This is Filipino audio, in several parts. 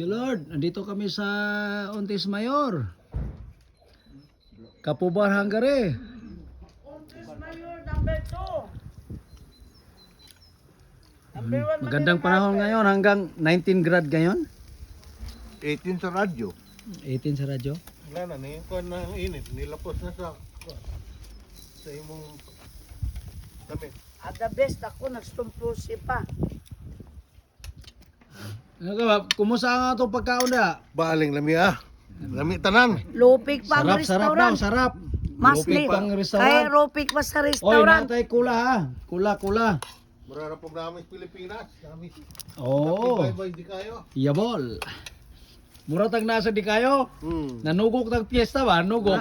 Lord, nandito kami sa Ontis Mayor. Kapubar, Hungary. Ontis Mayor, number 2. Number 1 Magandang panahon ngayon hanggang 19 grad ngayon. 18 sa radyo. 18 sa radyo. Wala na, kung na init, nilapos na sa imong damit. At the best ako, nagstumpusi pa. Ano ka ba? Kumusta nga itong pagkaon na? Baling lami ah. Lami tanan. Lupik pa ang Sarap, sarap daw, restaurant. sarap. Mas Lupig li. pang Kaya restaurant. lupik pa sa Oy, restaurant. natay kula ha. Kula. Marara po namin Pilipinas. Kami. Oo. Bye-bye di kayo. Yabol. Muratag nasa di kayo. Nanugok ng piyesta ba? Nugok.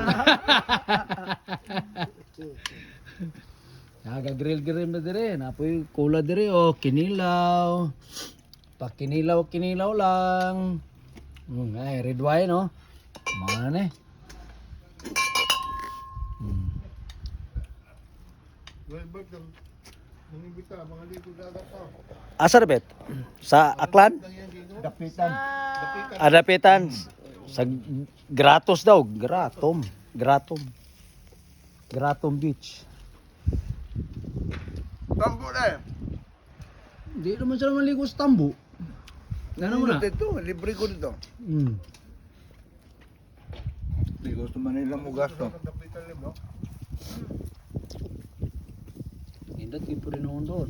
Nagagrill-grill na dire. Napoy kula dire o kinilaw. Kinilaw lang. Ay, red wine no. Mana eh. Well-bird ang nanibita, mga ligo dagat pa. Asa na bet? Sa Aklan? Dapitan. Adapitan. Sa Gratos daw. Gratom Beach. Tambo na eh. Hindi naman sila maligo sa tambo. Ano mo na? Ito, libre ko dito. Di gusto man nila mo gasto. Dapitan lim, no? Hindi, tipo rin noon doon.